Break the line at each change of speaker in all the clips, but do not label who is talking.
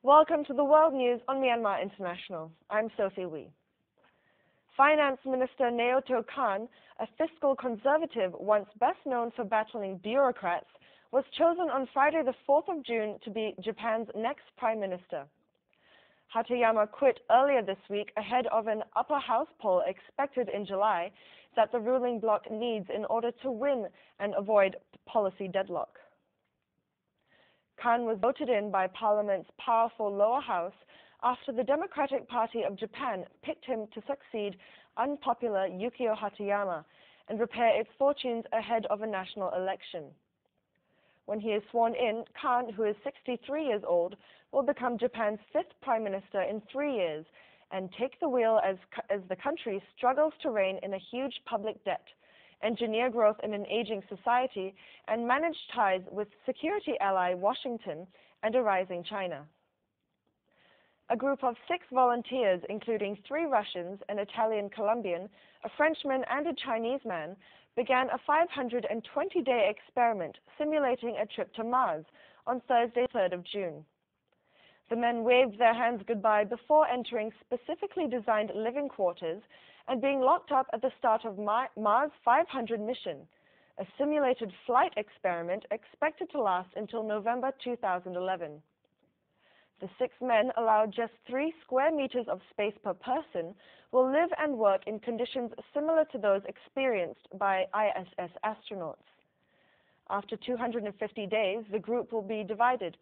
Welcome to the World News on Myanmar International. I'm Sophie Wee. Finance Minister Naoto Kan, a fiscal conservative once best known for battling bureaucrats, was chosen on Friday the 4th of June to be Japan's next prime minister. Hatayama quit earlier this week ahead of an upper house poll expected in July that the ruling bloc needs in order to win and avoid policy deadlock. Kan was voted in by Parliament's powerful lower house after the Democratic Party of Japan picked him to succeed unpopular Yukio Hatayama and repair its fortunes ahead of a national election. When he is sworn in, Kan, who is 63 years old, will become Japan's fifth prime minister in 3 years and take the wheel as the country struggles to rein in a huge public debt, engineer growth in an aging society, and manage ties with security ally Washington and a rising China. A group of 6 volunteers, including 3 Russians, an Italian-Colombian, a Frenchman, and a Chinese man, began a 520-day experiment simulating a trip to Mars on Thursday, 3rd of June. The men waved their hands goodbye before entering specifically designed living quarters and being locked up at the start of Mars 500 mission, a simulated flight experiment expected to last until November 2011. The 6 men, allowed just 3 square meters of space per person, will live and work in conditions similar to those experienced by ISS astronauts. After 250 days, the group will be divided.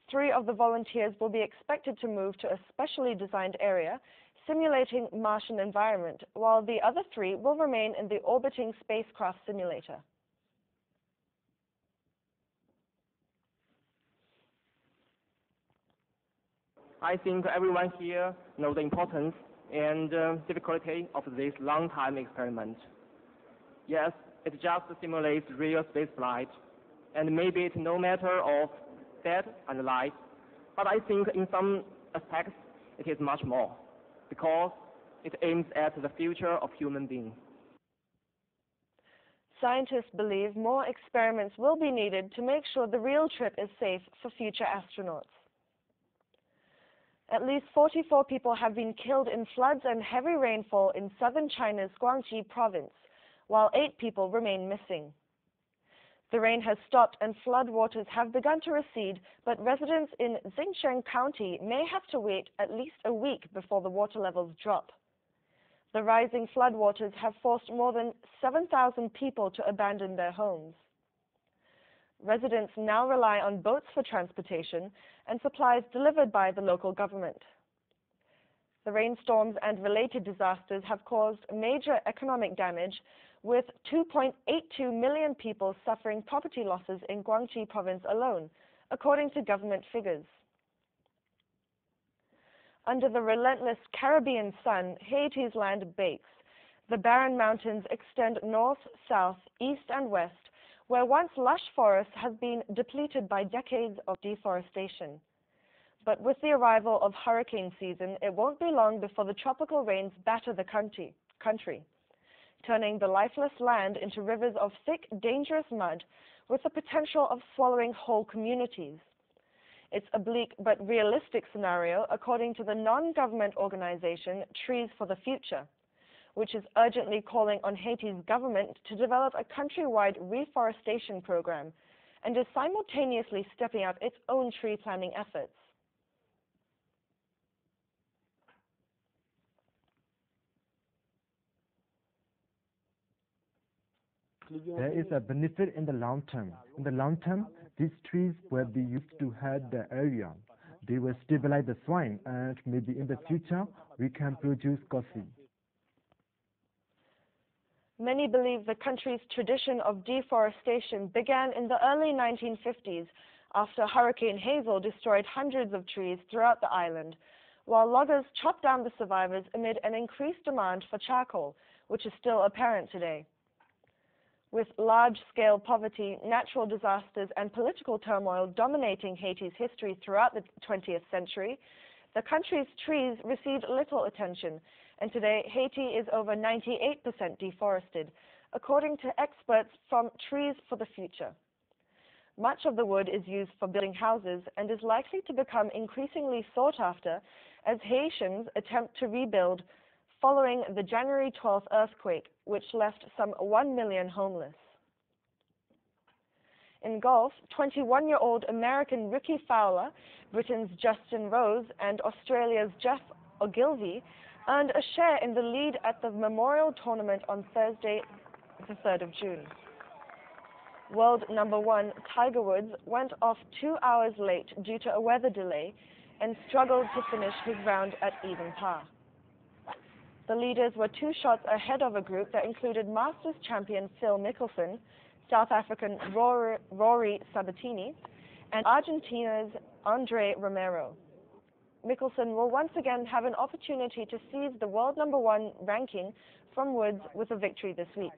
3 of the volunteers will be expected to move to a specially designed area, simulating Martian environment, while the other 3 will remain in the orbiting spacecraft simulator.
I think everyone here knows the importance and difficulty of this long-time experiment. Yes, it just simulates real spaceflight, and maybe it's no matter of death and life, but I think in some aspects it is much more, because it aims at the future of human beings.
Scientists believe more experiments will be needed to make sure the real trip is safe for future astronauts. At least 44 people have been killed in floods and heavy rainfall in southern China's Guangxi province, while 8 people remain missing. The rain has stopped and floodwaters have begun to recede, but residents in Xinjiang County may have to wait at least a week before the water levels drop. The rising floodwaters have forced more than 7,000 people to abandon their homes. Residents now rely on boats for transportation and supplies delivered by the local government. The rainstorms and related disasters have caused major economic damage, with 2.82 million people suffering property losses in Guangxi province alone, according to government figures. Under the relentless Caribbean sun, Haiti's land bakes. The barren mountains extend north, south, east, and west, where once lush forest has been depleted by decades of deforestation. But with the arrival of hurricane season, it won't be long before the tropical rains batter the country, turning the lifeless land into rivers of thick, dangerous mud with the potential of swallowing whole communities. It's a bleak but realistic scenario, according to the non-government organization Trees for the Future, which is urgently calling on Haiti's government to develop a countrywide reforestation program and is simultaneously stepping up its own tree planting efforts.
There is a benefit in the long term. In the long term, these trees will be used to help the area. They will stabilize the soil, and maybe in the future we can produce coffee.
Many believe the country's tradition of deforestation began in the early 1950s after Hurricane Hazel destroyed hundreds of trees throughout the island, while loggers chopped down the survivors amid an increased demand for charcoal, which is still apparent today. With large-scale poverty, natural disasters, and political turmoil dominating Haiti's history throughout the 20th century, the country's trees received little attention, and today Haiti is over 98% deforested, according to experts from Trees for the Future. Much of the wood is used for building houses and is likely to become increasingly sought after as Haitians attempt to rebuild following the January 12th earthquake, which left some 1 million homeless. In golf, 21-year-old American Ricky Fowler, Britain's Justin Rose, and Australia's Jeff Ogilvy earned a share in the lead at the Memorial Tournament on Thursday, the 3rd of June. World number 1 Tiger Woods went off 2 hours late due to a weather delay and struggled to finish his round at even par. The leaders were 2 shots ahead of a group that included Masters champion Phil Mickelson, South African Rory Sabatini, and Argentina's Andre Romero. Mickelson will once again have an opportunity to seize the world number 1 ranking from Woods with a victory this week.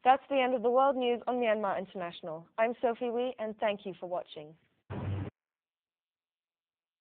That's the end of the world news on Myanmar International. I'm Sophie Wee, and thank you for watching.